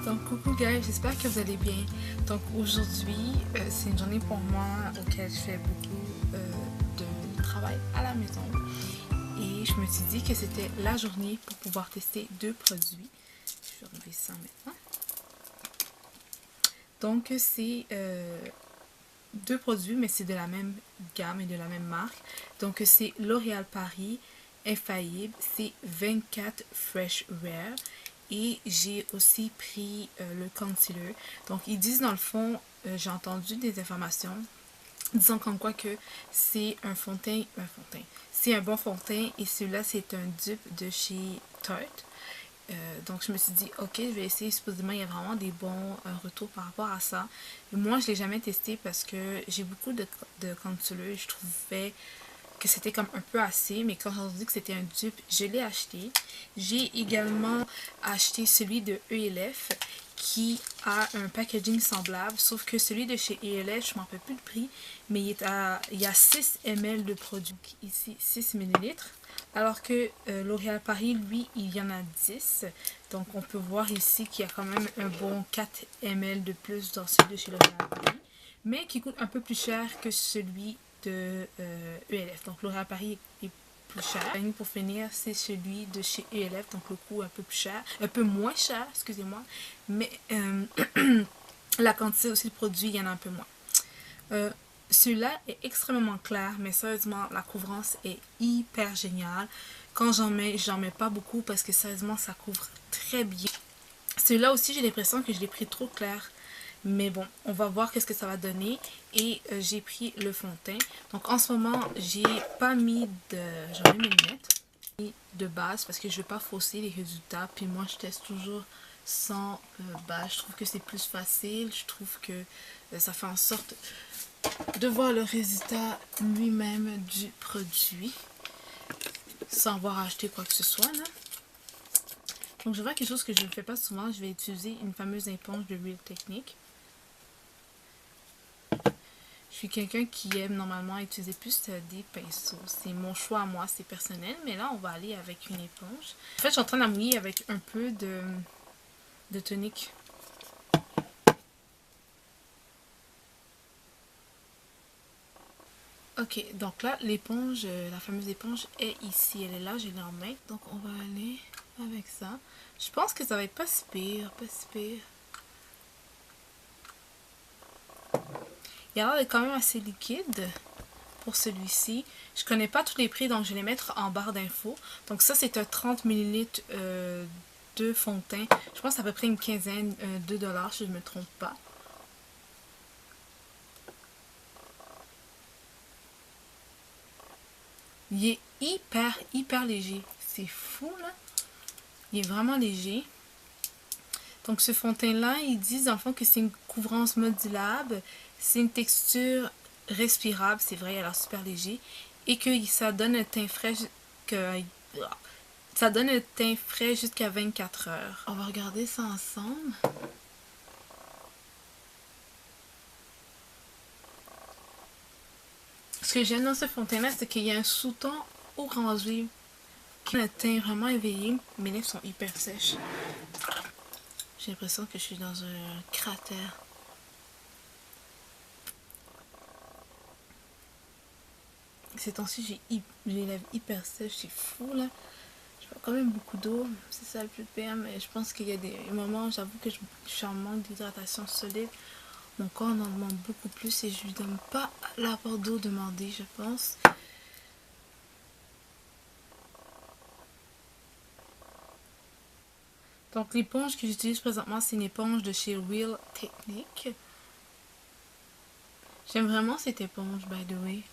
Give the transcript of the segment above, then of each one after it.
Donc coucou guys, j'espère que vous allez bien. Donc aujourd'hui, c'est une journée pour moi auquel je fais beaucoup de travail à la maison. Et je me suis dit que c'était la journée pour pouvoir tester deux produits. Je vais enlever ça maintenant. Donc c'est deux produits, mais c'est de la même gamme et de la même marque. Donc c'est L'Oréal Paris Infaillible, c'est 24 Fresh Wear. Et j'ai aussi pris le concealer. Donc ils disent dans le fond, j'ai entendu des informations disant comme quoi que c'est un fond de teint, c'est un bon fond de teint et celui-là c'est un dupe de chez Tarte. Donc je me suis dit ok, je vais essayer, supposément il y a vraiment des bons retours par rapport à ça. Moi je l'ai jamais testé parce que j'ai beaucoup de concealer, je trouvais que c'était comme un peu assez, mais quand on dit que c'était un dupe, je l'ai acheté. J'ai également acheté celui de ELF qui a un packaging semblable, sauf que celui de chez ELF, je ne m'en rappelle plus le prix, mais il y a 6 ml de produit, ici 6 ml, alors que L'Oréal Paris, lui, il y en a 10. Donc on peut voir ici qu'il y a quand même un bon 4 ml de plus dans celui de chez L'Oréal Paris, mais qui coûte un peu plus cher que celui de ELF. Donc L'Oréal Paris est plus cher. Pour finir, c'est celui de chez ELF, donc le coût un peu plus cher, un peu moins cher, excusez-moi, mais la quantité aussi de produits, il y en a un peu moins. Celui-là est extrêmement clair, mais sérieusement, la couvrance est hyper géniale. Quand j'en mets pas beaucoup parce que sérieusement, ça couvre très bien. Celui-là aussi, j'ai l'impression que je l'ai pris trop clair. Mais bon, on va voir qu'est-ce que ça va donner. Et j'ai pris le fond de teint. Donc en ce moment, j'ai pas mis de... J'en ai mes lunettes de base parce que je veux pas fausser les résultats. Puis moi, je teste toujours sans base. Je trouve que c'est plus facile. Je trouve que ça fait en sorte de voir le résultat lui-même du produit sans avoir acheté quoi que ce soit là. Donc je vais faire quelque chose que je ne fais pas souvent. Je vais utiliser une fameuse éponge de Real Technique. Je suis quelqu'un qui aime normalement utiliser plus des pinceaux. C'est mon choix à moi, c'est personnel. Mais là, on va aller avec une éponge. En fait, je suis en train de la mouiller avec un peu de tonique. Ok, donc là, l'éponge, la fameuse éponge est ici. Elle est là, je l'ai en main. Donc, on va aller avec ça. Je pense que ça va être pas si pire, pas si pire. Il a l'air d'être quand même assez liquide pour celui-ci. Je connais pas tous les prix, donc je vais les mettre en barre d'infos. Donc ça, c'est un 30 ml de fond de teint. Je pense à peu près une quinzaine de dollars, si je ne me trompe pas. Il est hyper léger. C'est fou, là. Il est vraiment léger. Donc ce fond de teint-là, ils disent dans le fond que c'est une couvrance modulable. C'est une texture respirable, c'est vrai, elle a l'air super léger. Et que ça donne un teint frais jusqu'à 24 heures. On va regarder ça ensemble. Ce que j'aime dans ce fond de teint-là, c'est qu'il y a un sous-ton orangé qui a un teint vraiment éveillé. Mes lèvres sont hyper sèches. J'ai l'impression que je suis dans un cratère. Ces temps-ci, j'ai les lèvres hyper sèches, c'est fou là. Je bois quand même beaucoup d'eau, c'est ça le plus pire, mais je pense qu'il y a des moments, j'avoue que je suis en manque d'hydratation solide. Mon corps en demande beaucoup plus et je lui donne pas l'apport d'eau demandé, je pense. Donc l'éponge que j'utilise présentement, c'est une éponge de chez Real Technique. J'aime vraiment cette éponge, by the way.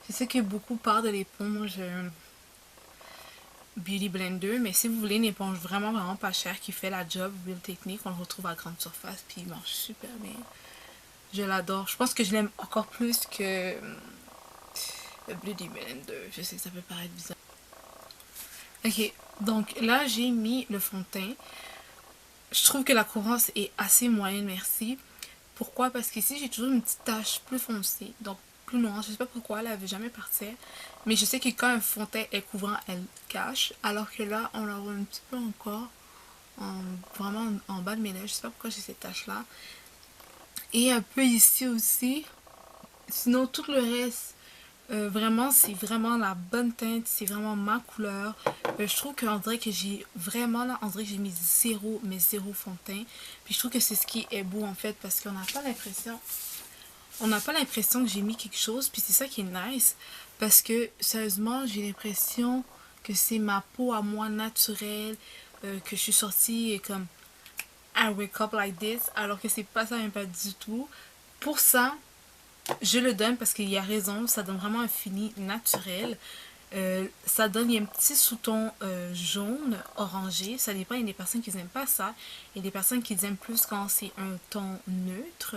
Je sais que beaucoup parlent de l'éponge Beauty Blender, mais si vous voulez une éponge vraiment pas chère qui fait la job, Real Technique, on le retrouve à grande surface, puis il marche super bien. Je l'adore. Je pense que je l'aime encore plus que le Beauty Blender. Je sais que ça peut paraître bizarre. Ok, donc là j'ai mis le fond de teint. Je trouve que la couvrance est assez moyenne, merci. Pourquoi? Parce qu'ici j'ai toujours une petite tache plus foncée, donc plus noire. Je sais pas pourquoi, elle avait jamais partir. Mais je sais que quand un fond de teint est couvrant, elle cache. Alors que là, on la voit un petit peu encore. vraiment en bas de mes lèvres. Je sais pas pourquoi j'ai cette tache là. Et un peu ici aussi. Sinon tout le reste, vraiment c'est vraiment la bonne teinte, c'est vraiment ma couleur. Je trouve qu'on dirait que j'ai vraiment là, on dirait que j'ai mis zéro, mais zéro fond de teint. Puis je trouve que c'est ce qui est beau en fait, parce qu'on n'a pas l'impression, que j'ai mis quelque chose. Puis c'est ça qui est nice, parce que sérieusement j'ai l'impression que c'est ma peau à moi naturelle, que je suis sortie et comme I wake up like this, alors que c'est pas ça, même pas du tout. Pour ça, je le donne parce qu'il y a raison, ça donne vraiment un fini naturel. Ça donne, il y a un petit sous-ton jaune, orangé. Ça dépend, il y a des personnes qui n'aiment pas ça. Il y a des personnes qui aiment plus quand c'est un ton neutre.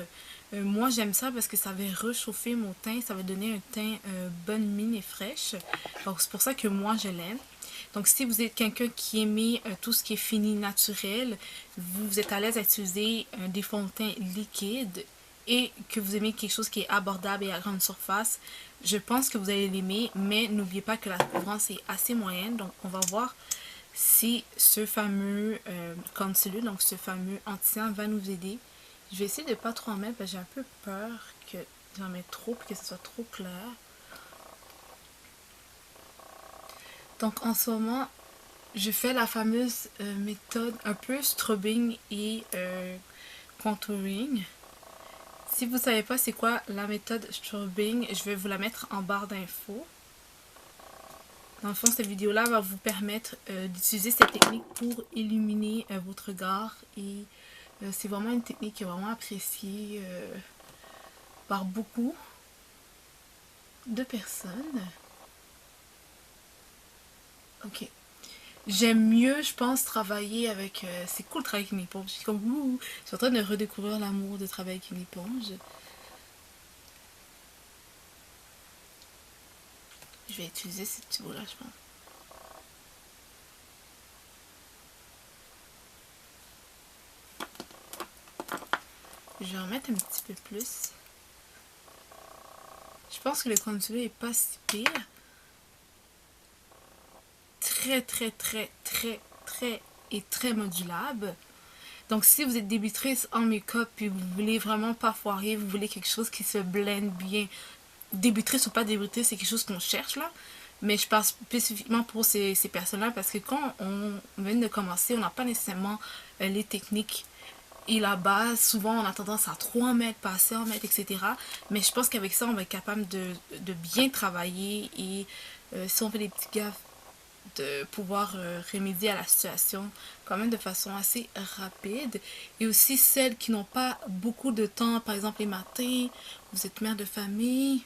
Moi, j'aime ça parce que ça va réchauffer mon teint. Ça va donner un teint bonne mine et fraîche. Donc, c'est pour ça que moi, je l'aime. Donc, si vous êtes quelqu'un qui aime tout ce qui est fini naturel, vous êtes à l'aise à utiliser des fonds de teint liquides et que vous aimez quelque chose qui est abordable et à grande surface, je pense que vous allez l'aimer, mais n'oubliez pas que la couvrance est assez moyenne. Donc, on va voir si ce fameux concealer, donc ce fameux anti-cerne va nous aider. Je vais essayer de pas trop en mettre parce que j'ai un peu peur que j'en mette trop et que ce soit trop clair. Donc, en ce moment, je fais la fameuse méthode un peu strobing et contouring. Si vous ne savez pas c'est quoi la méthode strobing, je vais vous la mettre en barre d'infos. Dans le fond, cette vidéo-là va vous permettre d'utiliser cette technique pour illuminer votre regard. Et c'est vraiment une technique qui est vraiment appréciée par beaucoup de personnes. Ok. J'aime mieux, je pense, travailler avec... c'est cool de travailler avec une éponge. Je suis comme, ouh, je suis en train de redécouvrir l'amour de travailler avec une éponge. Je vais utiliser ce tuyau-là, je pense. Je vais en mettre un petit peu plus. Je pense que le concealer est pas si pire. Très, très, très, très, très et très modulable. Donc, si vous êtes débutrice en make-up et vous voulez vraiment pas foirer, vous voulez quelque chose qui se blende bien, débutrice ou pas débutrice, c'est quelque chose qu'on cherche là. Mais je parle spécifiquement pour ces personnes-là parce que quand on vient de commencer, on n'a pas nécessairement les techniques et la base. Souvent, on a tendance à trop en mettre, pas assez en mettre, etc. Mais je pense qu'avec ça, on va être capable de bien travailler et si on fait des petits gaffes, de pouvoir remédier à la situation quand même de façon assez rapide. Et aussi celles qui n'ont pas beaucoup de temps, par exemple les matins, vous êtes mère de famille,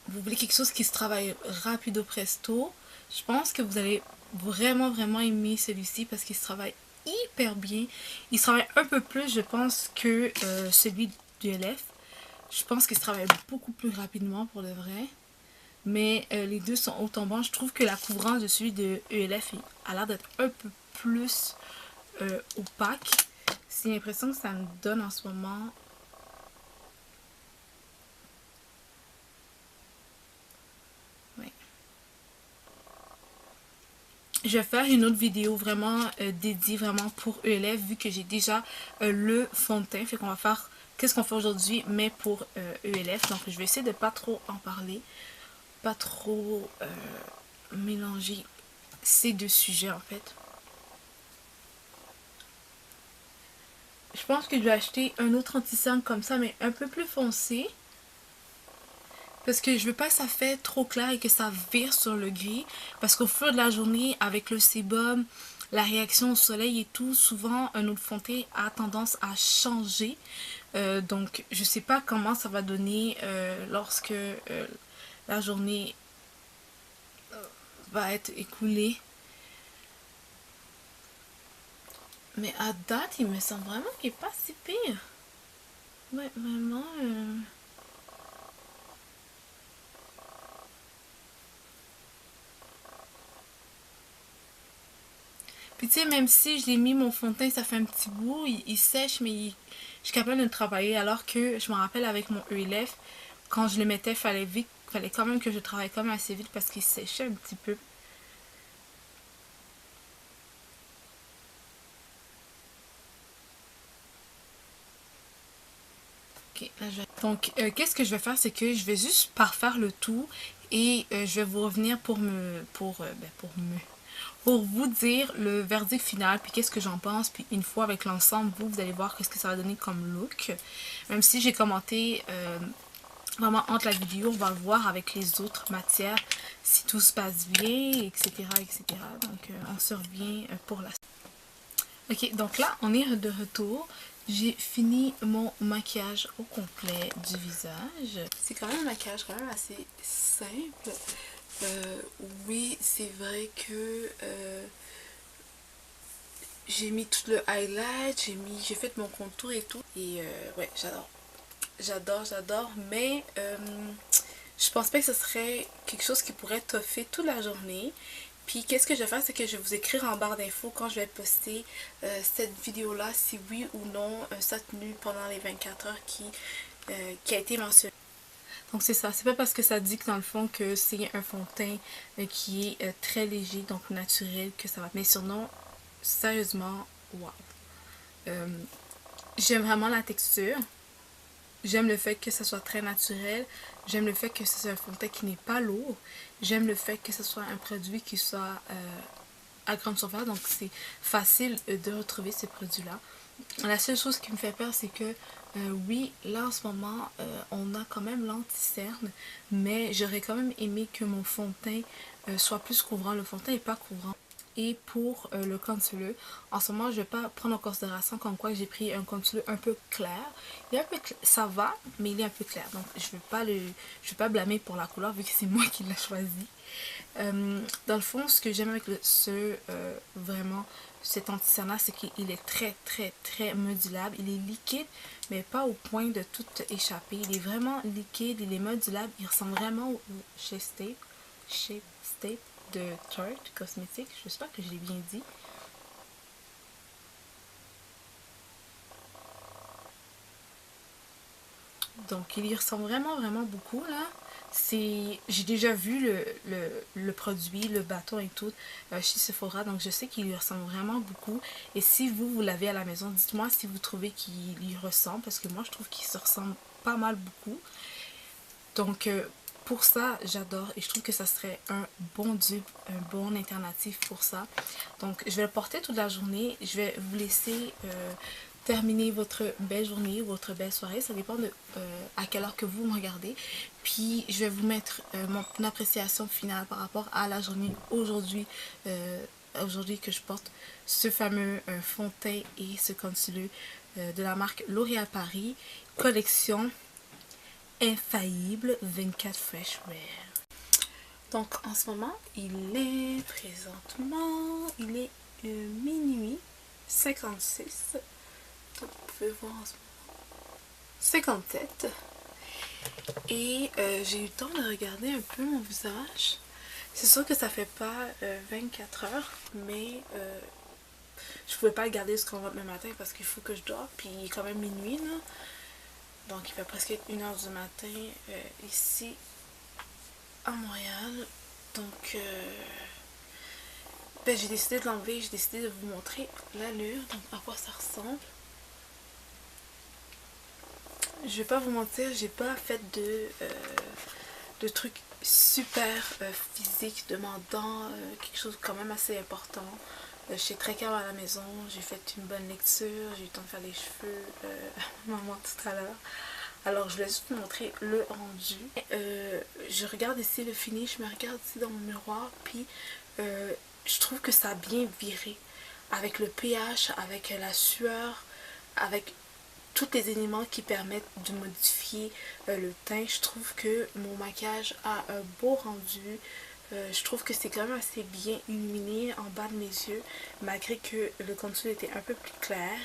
vous voulez quelque chose qui se travaille rapido presto, je pense que vous allez vraiment vraiment aimer celui-ci parce qu'il se travaille hyper bien. Il se travaille un peu plus, je pense, que celui du LF. Je pense qu'il se travaille beaucoup plus rapidement pour le vrai. Mais les deux sont autant bons. Je trouve que la couvrance de celui de ELF a l'air d'être un peu plus opaque. C'est l'impression que ça me donne en ce moment. Ouais. Je vais faire une autre vidéo vraiment dédiée vraiment pour ELF vu que j'ai déjà le fond de teint. Fait qu'on va faire qu'est-ce qu'on fait aujourd'hui mais pour ELF. Donc je vais essayer de pas trop en parler. Pas trop mélanger ces deux sujets en fait. Je pense que je vais acheter un autre anti-cerne comme ça, mais un peu plus foncé. Parce que je veux pas que ça fait trop clair et que ça vire sur le gris. Parce qu'au fur de la journée, avec le sébum, la réaction au soleil et tout, souvent un autre fond de teint a tendance à changer. Donc je sais pas comment ça va donner lorsque la journée va être écoulée. Mais à date, il me semble vraiment qu'il est pas si pire. Ouais, vraiment. Puis tu sais, même si je l'ai mis mon fond de teint, ça fait un petit bout, il sèche, mais je suis capable de le travailler. Alors que je me rappelle avec mon ELF, quand je le mettais, fallait quand même que je travaille quand même assez vite parce qu'il séchait un petit peu. Ok, là, donc qu'est-ce que je vais faire, c'est que je vais juste parfaire le tout et je vais vous revenir pour vous dire le verdict final, puis qu'est-ce que j'en pense, puis une fois avec l'ensemble, vous allez voir qu'est-ce que ça va donner comme look. Même si j'ai commenté vraiment entre la vidéo, on va le voir avec les autres matières, si tout se passe bien, etc., etc. Donc on se revient pour la suite. Ok, donc là, on est de retour. J'ai fini mon maquillage au complet du visage. C'est quand même un maquillage quand même assez simple. Oui, c'est vrai que j'ai mis tout le highlight, j'ai fait mon contour et tout. Et ouais, j'adore. J'adore, mais je pense pas que ce serait quelque chose qui pourrait toffer toute la journée. Puis qu'est-ce que je vais faire, c'est que je vais vous écrire en barre d'infos quand je vais poster cette vidéo-là, si oui ou non ça tenu pendant les 24 heures qui a été mentionné. Donc c'est ça, c'est pas parce que ça dit que dans le fond que c'est un fond de teint qui est très léger, donc naturel, que ça va. Mais sinon, sérieusement, wow. J'aime vraiment la texture. J'aime le fait que ce soit très naturel. J'aime le fait que ce soit un fond de teint qui n'est pas lourd. J'aime le fait que ce soit un produit qui soit à grande surface. Donc c'est facile de retrouver ces produits-là. La seule chose qui me fait peur, c'est que oui, là en ce moment, on a quand même l'anti-cerne. Mais j'aurais quand même aimé que mon fond de teint soit plus couvrant. Le fond de teint n'est pas couvrant. Et pour le concealer, en ce moment je vais pas prendre en considération comme quoi j'ai pris un concealer un peu clair. Il est un peu ça va, mais il est un peu clair. Donc je vais pas blâmer pour la couleur vu que c'est moi qui l'ai choisi. Dans le fond, ce que j'aime avec vraiment cet anti-cerne, c'est qu'il est très modulable. Il est liquide, mais pas au point de tout échapper. Il est vraiment liquide, il est modulable. Il ressemble vraiment au Shape Tape de Tarte Cosmetics. J'espère que je l'ai bien dit. Donc il y ressemble vraiment beaucoup là. J'ai déjà vu le produit, le bâton et tout chez Sephora, donc je sais qu'il lui ressemble vraiment beaucoup. Et si vous l'avez à la maison, dites-moi si vous trouvez qu'il y ressemble, parce que moi je trouve qu'il se ressemble pas mal beaucoup. Donc pour ça, j'adore et je trouve que ça serait un bon dupe, un bon alternatif pour ça. Donc je vais le porter toute la journée. Je vais vous laisser terminer votre belle journée, votre belle soirée. Ça dépend de à quelle heure que vous me regardez. Puis je vais vous mettre mon appréciation finale par rapport à la journée aujourd'hui. Aujourd'hui que je porte ce fameux fond de teint et ce concealer de la marque L'Oréal Paris, collection Infaillible 24 Fresh Wear. Donc en ce moment, il est minuit 56. Donc vous pouvez voir en ce moment 57. Et j'ai eu le temps de regarder un peu mon visage. C'est sûr que ça fait pas 24 heures, mais je pouvais pas le garder jusqu'au lendemain matin parce qu'il faut que je dors. Puis il est quand même minuit là. Donc il va presque être 1h du matin ici à Montréal. Donc ben, j'ai décidé de l'enlever, j'ai décidé de vous montrer l'allure, donc à quoi ça ressemble. Je vais pas vous mentir, j'ai pas fait de trucs super physiques demandant quelque chose quand même assez important. J'étais très calme à la maison, j'ai fait une bonne lecture, j'ai eu le temps de faire les cheveux à maman tout à l'heure. Alors je vais juste vous montrer le rendu. Je regarde ici le finish, je me regarde ici dans mon miroir, puis je trouve que ça a bien viré. Avec le pH, avec la sueur, avec tous les éléments qui permettent de modifier le teint. Je trouve que mon maquillage a un beau rendu. Je trouve que c'est quand même assez bien illuminé en bas de mes yeux, malgré que le contour était un peu plus clair.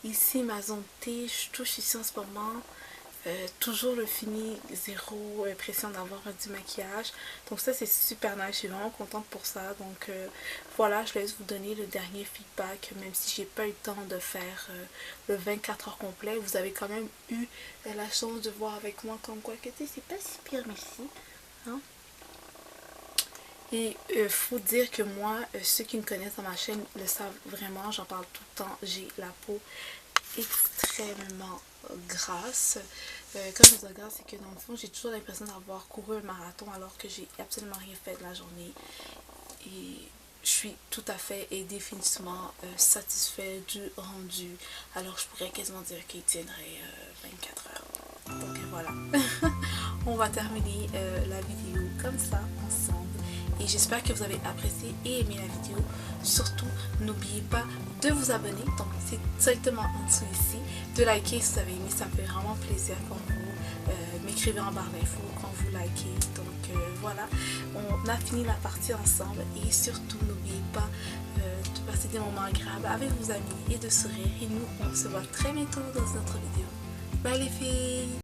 Ici, ma zone T, je touche ici en ce moment. Toujours le fini, zéro pression d'avoir du maquillage. Donc ça c'est super nice, je suis vraiment contente pour ça. Donc voilà, je laisse vous donner le dernier feedback, même si j'ai pas eu le temps de faire le 24 heures complet. Vous avez quand même eu la chance de voir avec moi comme quoi que c'est pas si pire ici. Hein? Et faut dire que moi, ceux qui me connaissent dans ma chaîne le savent vraiment, j'en parle tout le temps, j'ai la peau extrêmement grasse. Quand je regarde, c'est que dans le fond, j'ai toujours l'impression d'avoir couru un marathon alors que j'ai absolument rien fait de la journée. Et je suis tout à fait et définitivement satisfait du rendu. Alors je pourrais quasiment dire qu'il tiendrait 24 heures. Donc voilà, on va terminer la vidéo comme ça ensemble. Et j'espère que vous avez apprécié et aimé la vidéo. Surtout, n'oubliez pas de vous abonner. Donc c'est directement en dessous ici. De liker si vous avez aimé, ça me fait vraiment plaisir quand vous m'écrivez en barre d'infos, quand vous likez. Donc voilà, on a fini la partie ensemble. Et surtout, n'oubliez pas de passer des moments agréables avec vos amis et de sourire. Et nous, on se voit très bientôt dans une autre vidéo. Bye les filles!